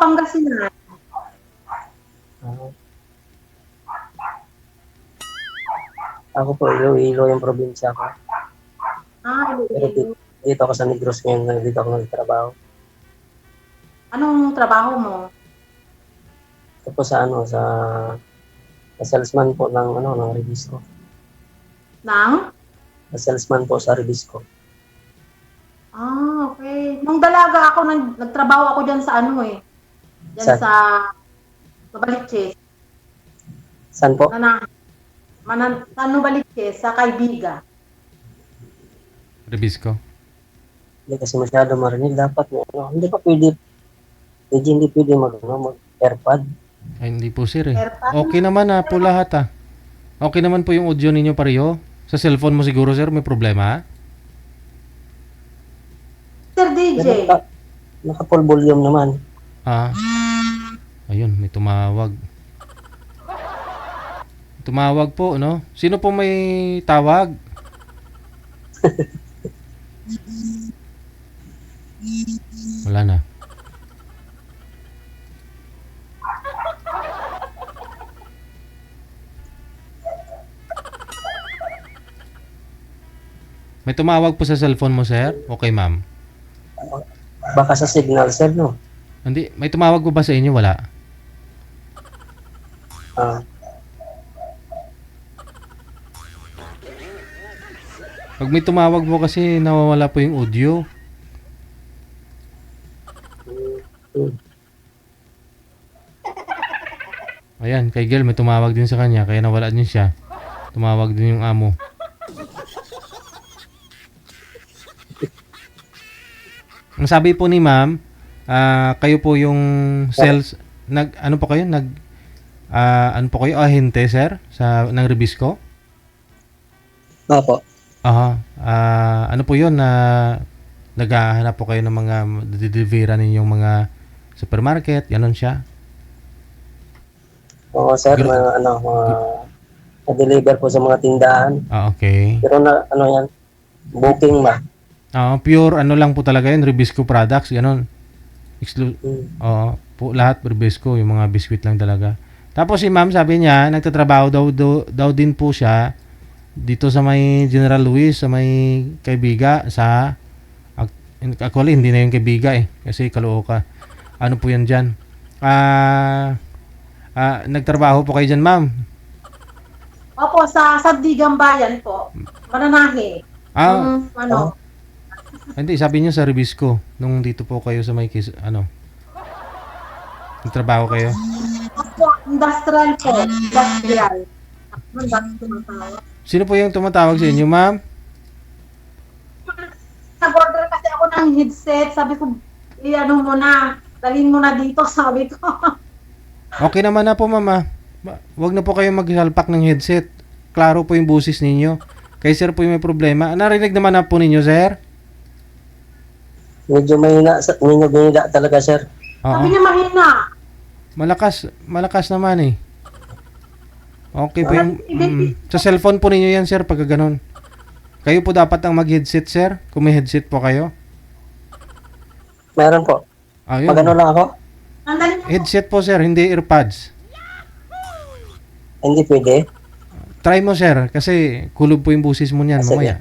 Pangasinan. Ah, ako po, Iloilo yung probinsya ko. Pero Iloilo. dito ako sa Negros ngayon, dito ako nagtrabaho. Anong trabaho mo? Ito po sa salesman po ng Ribisco. Nang? Sa salesman po sa Ribisco. Okay. Nung dalaga ako, nagtrabaho ako dyan sa Dyan Saan? sa Baliches. Saan po? Baliches, sa Kaibiga. Ribisco. Hindi kasi masyado marinig. Dapat hindi pa pwede. Hindi pwede mag-airpod. Ay, hindi po sir eh. Airpod? Okay naman po lahat Okay naman po yung audio ninyo pareho. Sa cellphone mo siguro sir, may problema Sir DJ. Pero naka-full volume naman. Ayun, may tumawag. Tumawag po, no? Sino po may tawag? Wala na. May tumawag po sa cellphone mo, sir? Okay, ma'am. Baka sa signal, sir, no? Hindi, may tumawag po ba sa inyo? Wala. Ah, Pag may tumawag po kasi nawawala po yung audio. mm. Ayan, kay girl may tumawag din sa kanya kaya nawala din siya. Tumawag din yung amo. Ang sabi po ni ma'am, kayo po yung sales ano po kayo? Ano po kayo? Ahente, sir? Ng Ribisco? Opo. Ano po yun na naghahanap po kayo ng mga dideliveran ninyong mga supermarket? Ganon siya? Oo, sir, na-deliver po sa mga tindahan. Okay. Pero yan, booking ba? Pure ano lang po talaga yun, Ribisco products, ganon. Mm. Oo, po lahat Ribisco, yung mga biscuit lang talaga. Tapos si ma'am sabi niya, nagtatrabaho daw din po siya dito sa may General Luis, sa may Kaibiga, actually hindi na yung Kaibiga kasi Caloocan. Ano po yan dyan? Nagtrabaho po kayo dyan, ma'am? Opo, sa Sandigan Bayan po. Mananahe. Hindi, sabi niyo sa Ribisco, nung dito po kayo sa may nagtrabaho kayo? Opo, industrial po. Industrial. Sino po yung tumatawag sa inyo, ma'am? Nag-order kasi ako ng headset. Sabi ko, dalhin mo na dito, sabi ko. Okay naman na po, mama. Huwag na po kayo magsalpak ng headset. Klaro po yung busis ninyo. Kay sir po yung may problema. Narinig naman na po ninyo, sir? Medyo mahina talaga, sir. Sabi niya mahina. Malakas naman Okay po yung... sa cellphone po ninyo yan, sir, pagka ganun. Kayo po dapat ang mag-headset, sir? Kung may headset po kayo? Meron po. Ayun. Pag lang ako? Headset po, sir, hindi earpods. Hindi pwede. Try mo, sir, kasi kulob po yung busis mo niyan mamaya.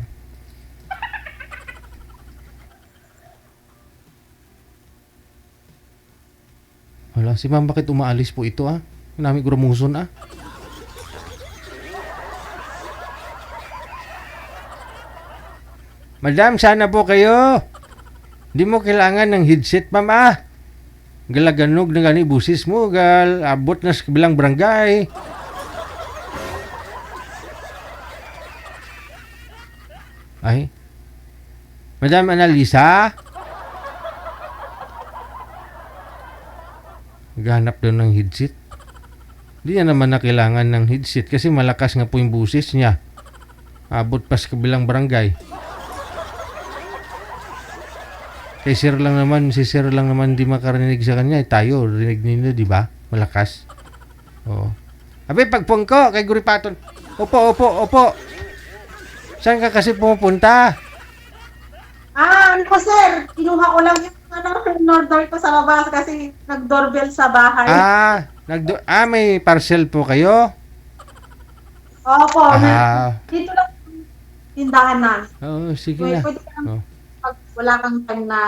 Wala, si ma'am, bakit umaalis po ito, Nami grumuson, Madam, sana po kayo. Hindi mo kailangan ng headset, ma'am, Galaganog na gani busis mo, abot na sa kabilang barangay. Ay. Madam Analisa? Naghanap daw ng headset. Hindi niya naman na kailangan ng headset kasi malakas nga po yung busis niya. Abot pa sa kabilang barangay. Si sir lang naman di makarinig sa kanya. Tayo, rinig ninyo, di ba? Malakas. Oo. Abi, pagpong ko, kay Guripaton. Opo. Saan ka kasi pumupunta? Sir? Kinuha ko lang yung Ano, in-order ko sa labas kasi nag-doorbell sa bahay. May parcel po kayo? Opo, Ah, dito lang yung tindahan namin. sige na. Pwede ka Oh, pag wala kang time na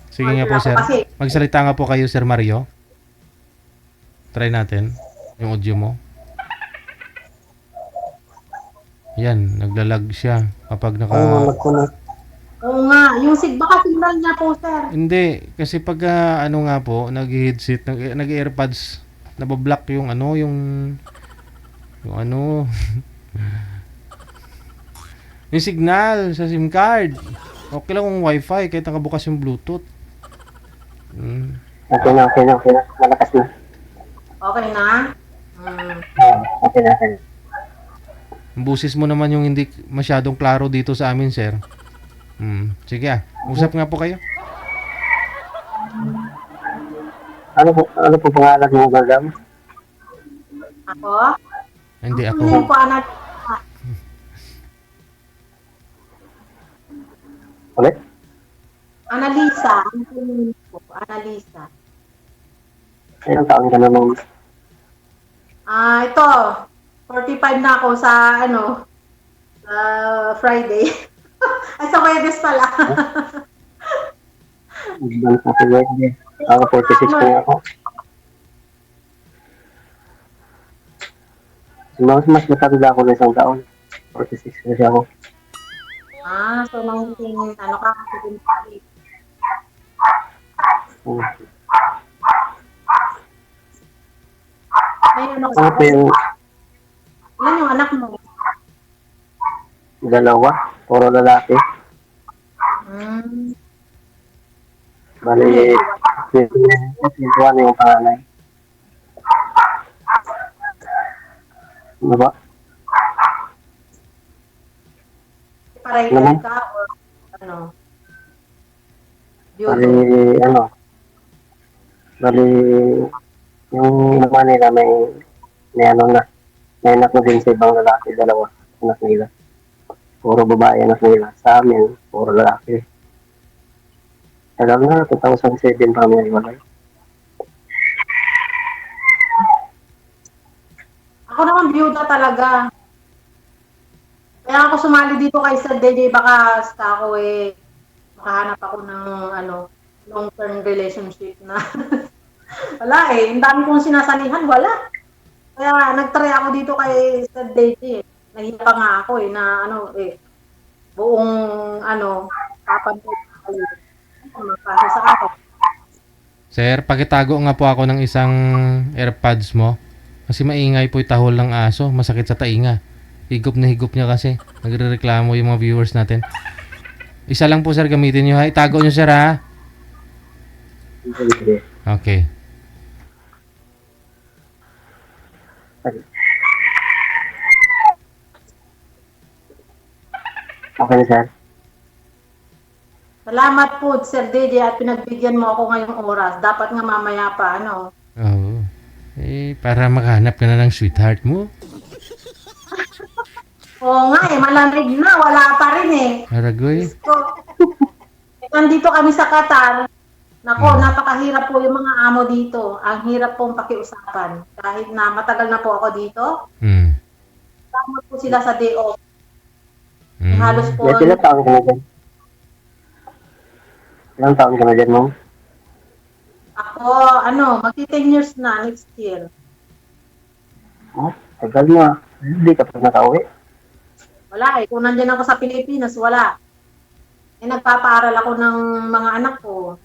sige nga po, order ako sir. kasi Magsalita nga po kayo, Sir Mario. Try natin yung audio mo. Yan, naglalag siya kapag Ano mo naka... nag-connect? oo nga, yung baka signal niya po, sir. Hindi, kasi pag ano nga po, nag-headset, nag-airpods, nabablock yung ano, yung ano, yung signal sa SIM card. Okay lang kung wifi, kahit nakabukas yung Bluetooth. Okay na. Malakas na. Okay na? Hmm. Okay na. Ang busis mo naman yung hindi masyadong klaro dito sa amin, sir. Sige usap nga po kayo. Ano po pangalan mo, madam? Ako? Hindi ako. Ano po, anak? Ulit? Annalisa. Ano po yun po? Annalisa. Ilang taon ka na nung Ito. 45 na ako sa, Friday. Ay, sa Webes pala. nagdang sa birthday? Ako 46 po ako. Mas matanda ako na isang taon. 46 kasi ako. So 19, ano ka? 17. May ano Ano po yung Ilan yung anak mo? dalawa? Puro lalaki. Bali, 21 yung panganay. Ano ba? Pareho ka or ano? Bali, Beauty. bali, yung naman nila may ano na. May anak na din sa ibang lalaki, dalawa anak nila. Puro babae anak nila. Sa amin, puro lalaki. Tagal na, 2007 pa kami nagwalay. Ako naman byuda talaga. Kaya ako sumali dito kay Sir DJ baka ako makahanap ako ng long-term relationship na wala Ang dami kong sinasanihan, wala. Kaya nagtry ako dito kay Sir DJ. Nahiya pa nga ako na buong kapan ko mapasa sa akin. Sir, pakitago nga po ako ng isang AirPods mo. Kasi maingay po yung tahol ng aso. Masakit sa tainga. Higop na higop niya kasi. Nagre-reklamo yung mga viewers natin. Isa lang po, sir, gamitin nyo ha. Itago nyo, sir, ha? Okay. Okay na, sir. Salamat po, Sir DJ, at pinagbigyan mo ako ngayong oras. Dapat nga mamaya pa, Oo. Para makahanap ka na ng sweetheart mo. Oo nga malamig na. Wala pa rin Aragoy. Nandito kami sa Qatar. Nako, napakahirap po yung mga amo dito. Ang hirap pong pakiusapan. Kahit na matagal na po ako dito, tama po sila sa day off. Halos po. Ilang taon ka na dyan? Ilang taon ka na dyan, ma'am? Ako, magti-10 years na next year. Tagal na. Hindi ka pa nakauwi. Wala Kung nandyan ako sa Pilipinas, wala. Nagpapaaral ako ng mga anak ko.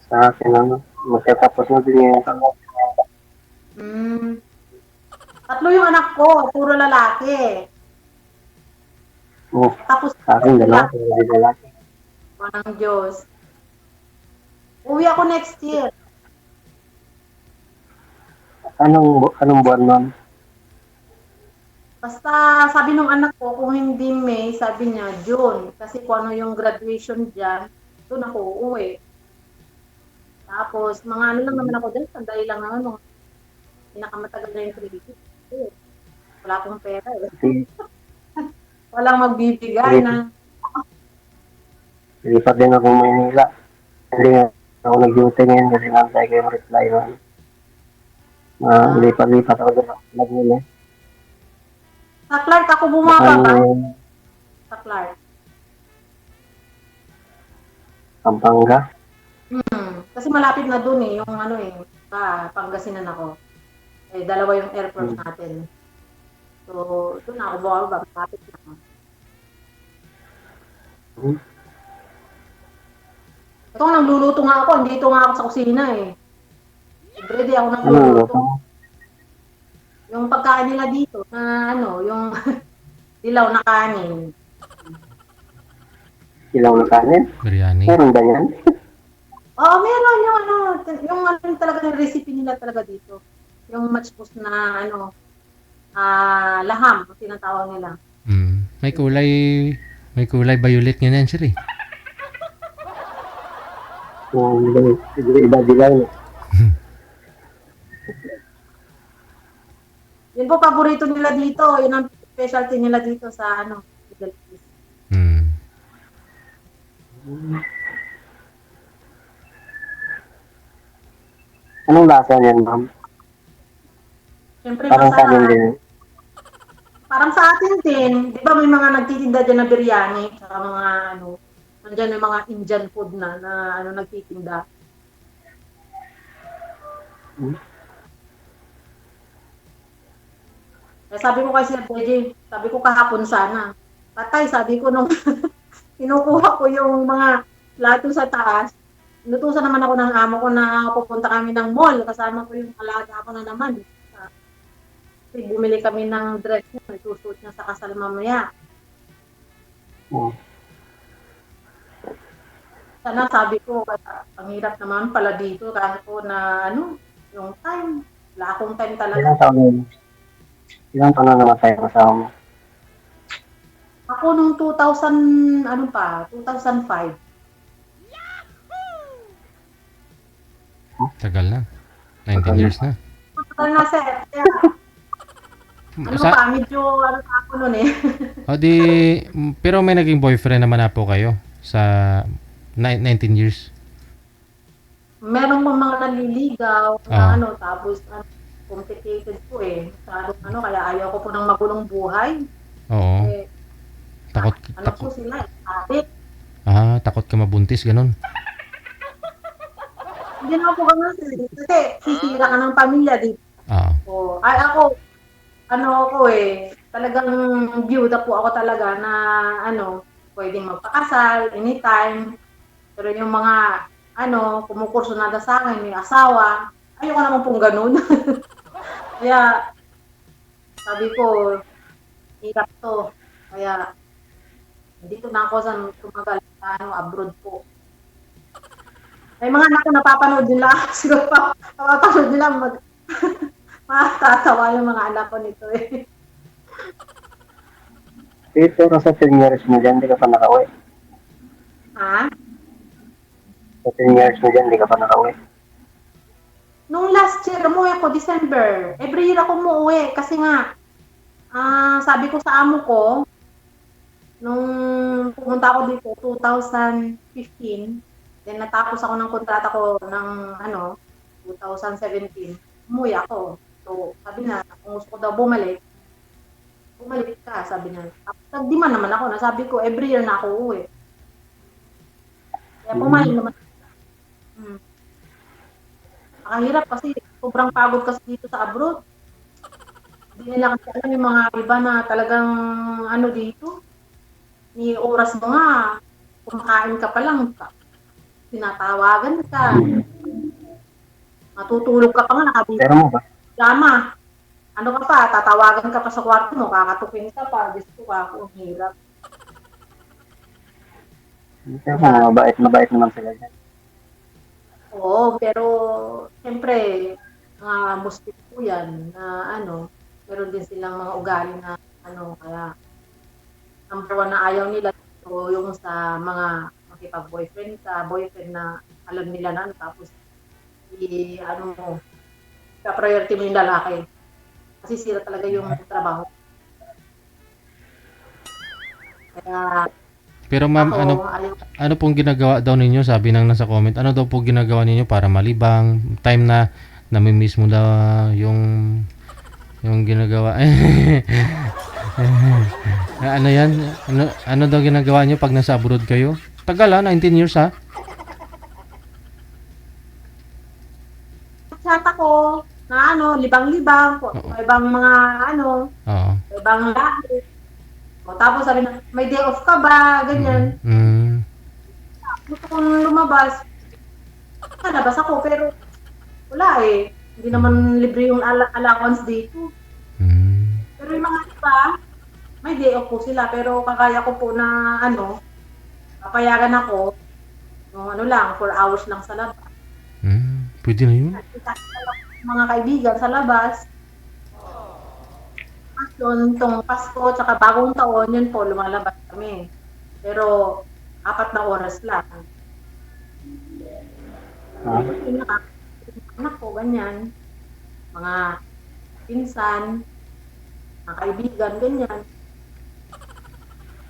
Sa akin, magtatapos na din yung Tatlo yung anak ko, puro lalaki. Tapos, sa akin, dalawa, puro lalaki. Walang Diyos. Uwi ako next year. Anong buwan, ma'am? Basta sabi nung anak ko, kung hindi May, sabi niya June. Kasi kung ano yung graduation dyan, doon ako uuwi. Tapos, mga lang naman ako dyan, sandali lang naman, mga pinakamatagal na yung credit. Wala akong pera Walang magbibigay ng... Lipat din ako Maynila. Hindi nga ako nag-duty ngayon kasi nantay ko yung reply na lipat-lipat ako doon. Laguna. Sa Clark ako Baka bumababa. yung Sa Clark. Pampanga. Kasi malapit na dun yung Pangasinan ako. Dalawa yung airport natin. So, doon ako bumababa. Malapit na. Ito nga, nagluluto nga ako. Andito nga ako sa kusina Ready ako nagluluto. Yung pagkain nila dito na yung dilaw na kanin. Ilaw na kanin. Biryani. Meron ba yan? Oo, meron yung talaga yung recipe nila talaga dito. Yung matchpos na laham, tinatawag nila. May kulay violet nga yan, sir eh. Iba-dilaw. Yun po paborito nila dito. Yun ang specialty nila dito sa Middle East. Anong lasa niyan, ma'am? Siyempre Parang kanin masarap. din. Parang sa atin din, di ba may mga nagtitinda dyan na biryani, saka mga nandyan may mga Indian food na nagtitinda. Sabi ko kay Sir JJ, sabi ko kahapon sana. Patay, sabi ko nung kinukuha ko yung mga plato sa taas, inutusan naman ako ng amo ko na pupunta kami ng mall, kasama ko yung alaga ko na naman. Kasi bumili kami ng dress niya, isusuot niya sa kasal mamaya. Sana sabi ko, ang hirap naman pala dito kahit po na yung time. Wala akong time talaga. Ilang taon na naman tayo kasama mo? Ako nung 2005. Tagal na. 19 years na. Tagal na, sir. Medyo ako nun Pero may naging boyfriend naman na po kayo sa 19 years. Meron pa mga naliligaw, tapos complicated po kaya ayaw ko po ng magulong buhay. Oo. Takot. Po sila, abit. Takot ka mabuntis, ganun. Hindi na po ganun, kasi sisira ka ng pamilya, di ba? Ako, talagang byuda po ako talaga na, pwedeng magpakasal, anytime. Pero yung mga, kumukurso na sa akin, may asawa, ayoko naman pong ganun. Kaya, sabi ko, hirap to. Kaya, dito na ako sa tumagal, abroad po. May mga anak ko napapanood nila, siguro napapanood nila, matatawa yung mga anak ko nito Pero sa 10 years mo dyan, di ka pa nakauwi. Sa 10 years mo dyan, di ka pa nakauwi. Nung last year, umuwi ako, December. Every year ako umuwi kasi nga, sabi ko sa amo ko, nung pumunta ako dito, 2015, then natapos ako ng kontrata ko ng 2017, umuwi ako. So, sabi na, kung gusto ko daw bumalik ka, sabi na. Nagdemand naman ako, nasabi ko, every year na ako uuwi. Kaya pumayag naman. Nakahirap kasi sobrang pagod kasi dito sa abroad. Hindi nila kasi alam yung mga iba na talagang dito. Ni oras mo nga, kumakain ka pa lang, tinatawagan ka. Matutulog ka pa nga, nakabito. Pero mo ba? Lama. Ka pa, tatawagan ka pa sa kwarto mo, kakatupin ka pa, gusto ka, ang hirap. Pero mabait naman sila dyan. Oo, pero siyempre, mga Muslim po yan na meron din silang mga ugali na kaya number one na ayaw nila so, yung sa mga makipag-boyfriend ka, boyfriend na alam nila na tapos ka-priority mo yung lalaki. Kasi sila talaga yung trabaho. Kaya Pero ma'am, ako, ayaw. ano pong ginagawa daw ninyo? Sabi nang nasa comment. Ano daw po ginagawa ninyo para malibang? Time na nami-miss mo daw yung ginagawa. Ano yan? Ano daw ginagawa nyo pag nasa abroad kayo? Tagal 19 years ha? Chat ako na libang-libang, Oo. ibang mga Oo. ibang lahi. O, tapos sabi na, may day off ka ba? Ganyan. Mm. Gusto kong lumabas. Labas ako, pero wala eh. Hindi naman libre yung allowance dito. Mm. Pero yung mga iba, may day off po sila. Pero kagaya ko po na papayagan ako, yung lang, 4 hours lang sa labas. Mm. Pwede na yun? Kita mga kaibigan sa labas. Yun, itong Pasko, tsaka bagong taon, yun po, lumalabas kami. Pero, 4 na oras lang. Yun na, anak ko, ganyan. Mga pinsan, mga kaibigan, ganyan.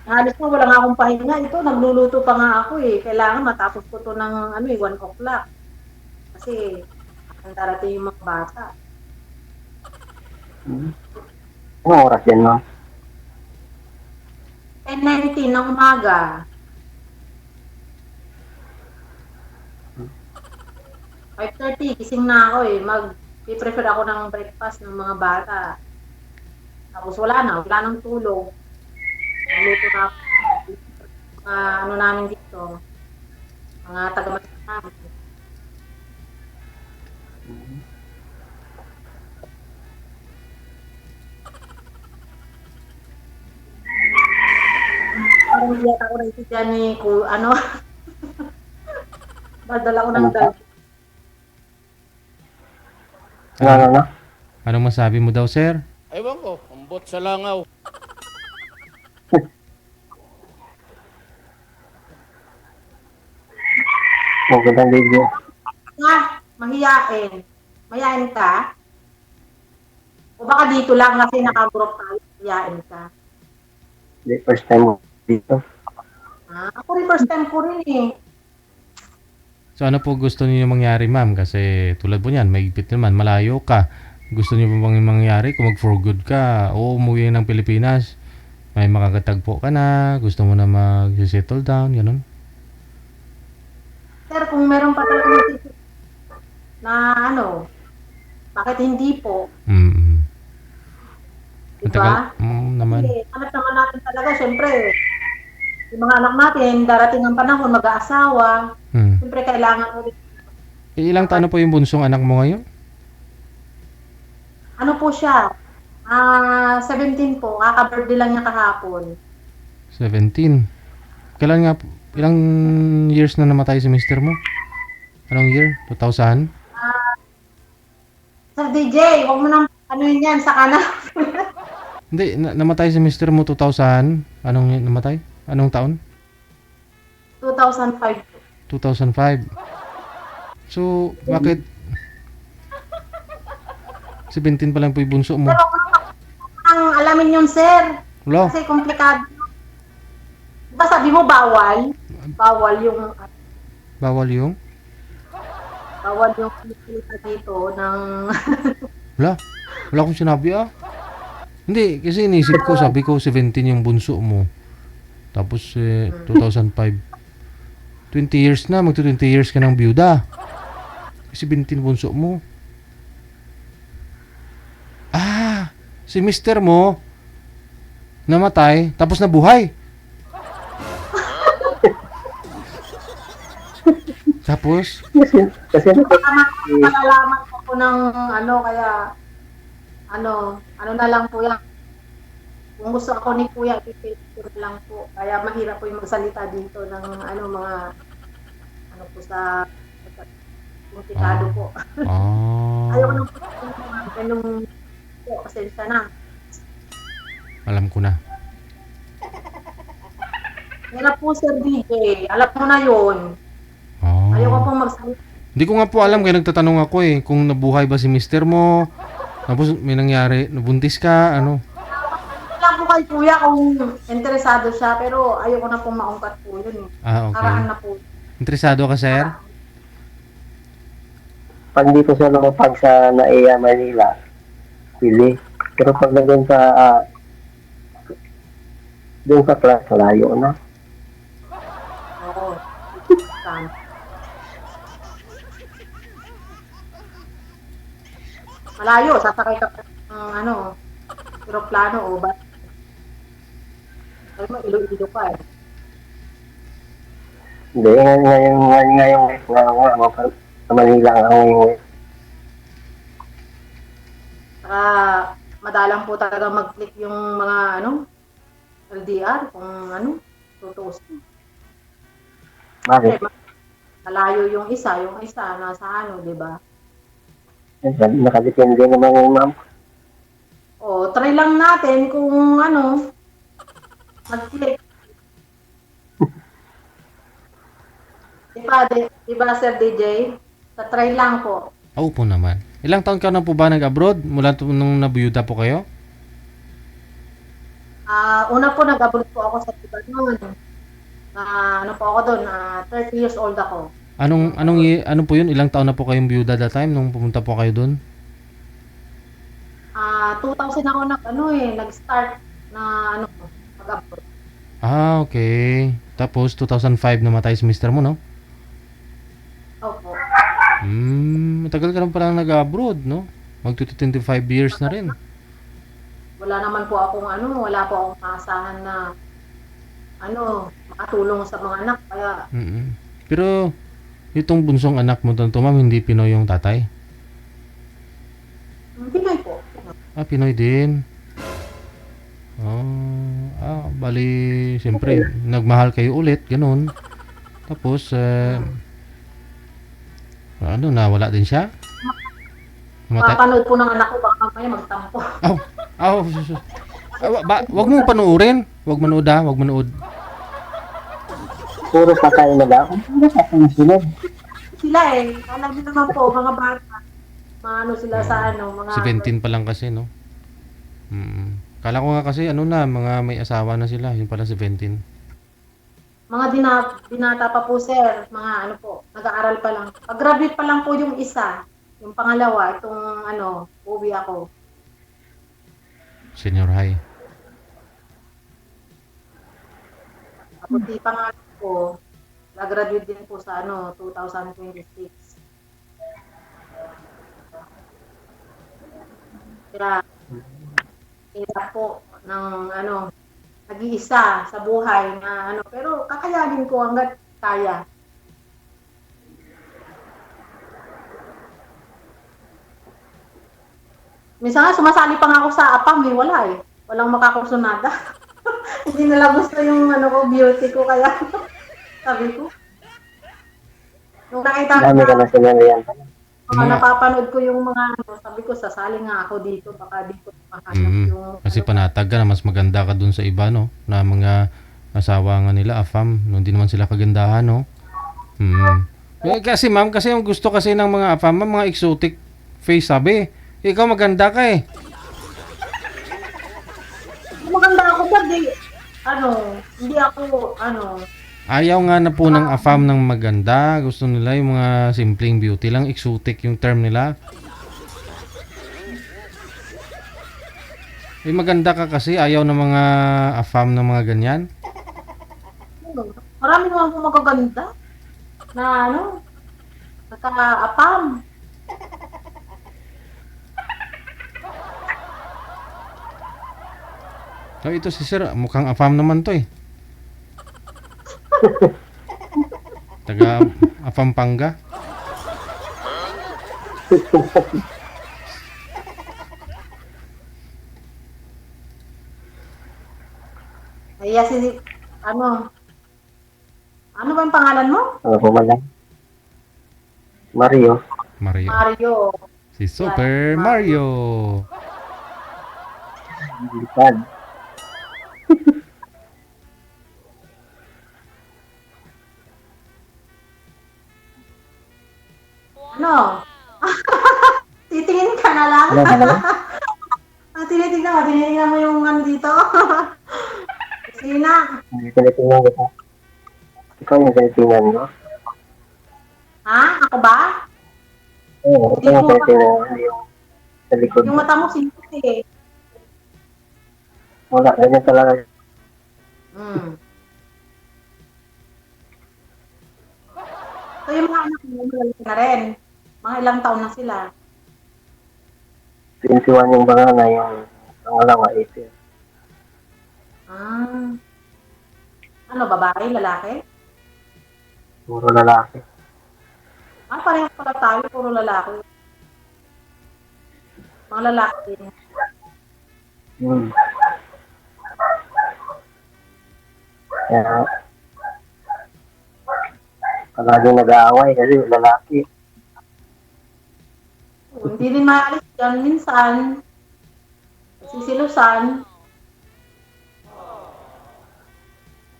Halos na wala nga akong pahinga. Ito, nagluluto pa nga ako eh. Kailangan matapos ko to ng 1 o'clock. Kasi, ang darating yung mga bata. Anong oras yan, ma'am? 10:19 ng umaga. 5:30, gising na ako eh. Mag-prefer ako ng breakfast ng mga bata. Tapos wala nang tulog. Nagluto na ako. Mga namin dito. Mga taga-Manila namin. Parang hindi ako naisipyan ni Dadala ko ng dal. Ano? Anong masabi mo daw, sir? Ewan ko, ambot sa langaw. Magandang video. Mahiyain. Mahiyain ka? O baka dito lang kasi naka-group tayo, mahiyain ka. Hindi, first time mo dito. Ako rin first time ko rin eh. So ano po gusto niyo mangyari, ma'am? Kasi tulad po niyan, maigpit naman, malayo ka. Gusto niyo po bang mangyari kung mag-for good ka o umuwi ng Pilipinas? May makakatagpo ka na, gusto mo na mag-settle down, gano'n? Sir, kung meron pa talaga naisip na bakit hindi po? Mm. Diba? Naman. Kasi anak naman natin talaga, syempre, yung mga anak natin, darating ang panahon, mag-aasawa, Mm. syempre kailangan ulit. Ilang taon na po yung bunsong anak mo ngayon? Ano po siya? 17 po, kaka-birthday lang niya kahapon. 17. Kailan nga, ilang years na namatay si mister mo? Anong year? 2000? Sir DJ, huwag mo nang yan, sa kanan. Hindi, namatay si mister mo 2000. Anong namatay? Anong taon? 2005. 2005. So, bakit 17 pa lang po yung bunso mo? Pero ang alamin yun, sir. Wala, Kasi komplikado. Diba sabi mo bawal? Bawal yung pilitan dito ng wala akong sinabi Hindi, kasi inisip ko, sabi ko 17 yung bunso mo. Tapos 2005. 20 years na, magto 20 years ka ng byuda. 17 bunso mo. Si mister mo namatay, tapos nabuhay. Tapos, Kasi malalaman ko ng kaya ano na lang po yan. Kung gusto ako ni Kuya, ipipicture lang po. Kaya mahirap po yung magsalita dito ng mga po sa komplikado po. Ayaw nang ganung po, pasensya na. alam ko na. Hirap po, Sir DJ. Alam mo na yun. Ayaw ko pong magsalita. Hindi ko nga po alam, kaya nagtatanong ako kung nabuhay ba si mister mo, tapos may nangyari, nabuntis ka, Wala po kay kuya kung interesado siya, pero ayoko na pong maungkat po yun. Ah, okay. Karaan na po. Interesado ka, sir? Pag dito siya lumapag sa NAIA Manila, pili. Pero pag doon sa class, layo na. Oo. Tama. Malayo, sasakay ka pa ng aeroplano o ba? Ay mo, ilo-ilo pa eh. Hindi, ngayong sa Manila nga ngayon. Saka madalang po talaga mag-click yung mga LDR kung tutusin. Bakit? Malayo yung isa nasa di ba? Nakadepende naman yung ma'am. O, try lang natin kung mag-click. Diba, Sir DJ? Try lang po. Opo naman. Ilang taon ka na po ba nag-abroad? Mula nung nabuyuda po kayo? Una po nag-abroad po ako sa Lebanon. Ano po ako doon, 30 years old ako. Ano po yun? Ilang taon na po kayong biyuda that time nung pumunta po kayo doon? 2000 ako nag-start na mag-abroad. Ah, okay. Tapos 2005 namatay si mister mo, no? Opo. Matagal ka lang palang nag-abroad, no? Mag-25 years na rin. Wala naman po akong wala po akong maasahan na makatulong sa mga anak. Kaya, Pero, itong bunsong anak mo doon, ma'am, hindi Pinoy yung tatay? Pinoy po. Pinoy din. Bali, siyempre, nagmahal kayo ulit, ganun. Tapos, nawala din siya? Mapanood po ng anak ko, baka mamaya magtampo. Wag mong panoorin. Wag manood. Puro patay na lang. Puro patay na sila. Sila alam niyo naman po, mga bata. Sila sa mga... 17 pa lang kasi, no? Kala ko nga kasi, mga may asawa na sila. Yun pala 17. Mga binata pa po, sir. Mga nag-aaral pa lang. Pag-graduate pa lang po yung isa. Yung pangalawa, itong uwi ako. Senior high. Tapos di pangalan ko, nag-graduate din po sa 2026. Kaya, hirap po ng nag-iisa sa buhay na pero kakayanin ko hanggat kaya. Minsan nga, sumasali pa nga ako sa APAM wala Walang makakursunada. Hindi nila gusto yung beauty ko, kaya sabi ko. Nung nakita ko Dami ka na sinalihan. napapanood ko yung mga sabi ko, sasali nga ako dito, baka dito mahanap yung... Kasi panatag ka na, mas maganda ka dun sa iba, no? Na mga asawa nga nila, AFAM, no? Hindi naman sila kagandahan, no? Kasi ma'am, kasi yung gusto kasi ng mga AFAM, mga exotic face, sabi. Ikaw maganda ka eh. Maganda ako ba, hindi ako, Ayaw nga na po ng AFAM ng maganda. Gusto nila yung mga simpleng beauty lang. Exotic yung term nila. Maganda ka kasi. Ayaw ng mga AFAM ng mga ganyan. Marami naman po magaganda na nagka-APAM. So ito si sir, mukhang AFAM naman to eh. Taga Pampanga. Kaya ano ba yung pangalan mo? Ano po man lang? Mario. Mario. Si Super Mario. Lipad. Titingin ka na lang. Ano ka naman? tinitingnan mo yung ano dito. Sina? Hindi tinitingnan ko. Ikaw yung tinitingnan mo? Ha? Ako ba? Oo, ikaw yung tinitingnan mo. Hindi yung sa likod. Yung mata mo sipit eh. Wala, ganyan talaga. Hmm. So yung mga anak mo, malalaki na rin. Mga ilang taon na sila. 21 yung banana, yung pangalawa, 18. Ah. Ano, babae, lalaki? Puro lalaki. Ah, parehas pala tayo, puro lalaki. Mga lalaki din. Hmm. Kaya, palagi nag-aaway kasi lalaki. Hindi din maalis yan minsan. Sisilusan.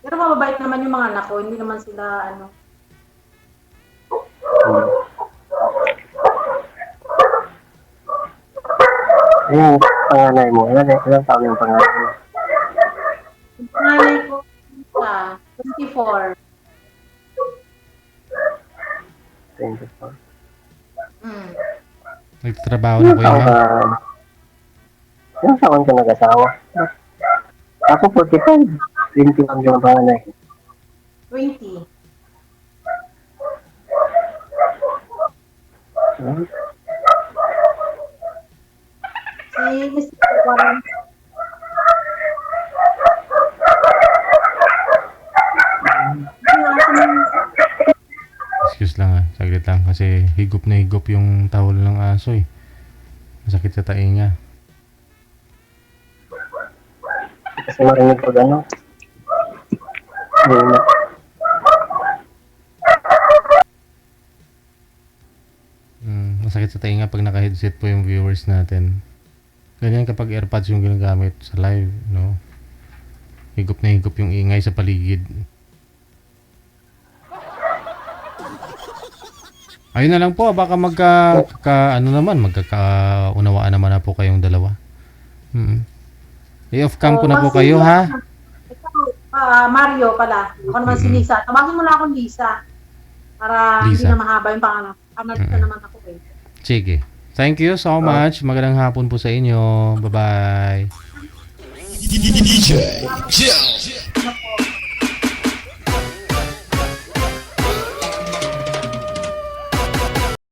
Pero mababait naman yung mga anak ko. Hindi naman sila, ano. Hmm. Ayun, panganay mo. Ilang taon yung panganay mo? Yung panganay ko, isa, 24. 24. Hmm. Nagtatrabaho na po Ilang yun, taon ma'am. ilang taon ka nag-asawa? Ako 45. 21 yung panganay. 20. Hmm? Si Mr. Warren. Excuse lang saglit lang kasi higop na higop yung tahol ng aso eh. Masakit sa tainga. Kasi marinig ko gano'n. Ayun na. Masakit sa tainga pag naka-headset po yung viewers natin. Ganyan kapag AirPods yung ginagamit sa live, no? Higop na higop yung ingay sa paligid. Ayun na lang po, baka magkakaunawaan naman na po kayong dalawa. I-off cam ko na po kayo, ha? Ikaw, Mario pala. Ako naman si Lisa. Tawagin mo na akong Lisa. Para hindi Lisa. na mahaba yung pangalan. Analista naman ako eh. Sige. Thank you so much. Magandang hapon po sa inyo. Bye-bye. DJ Jill.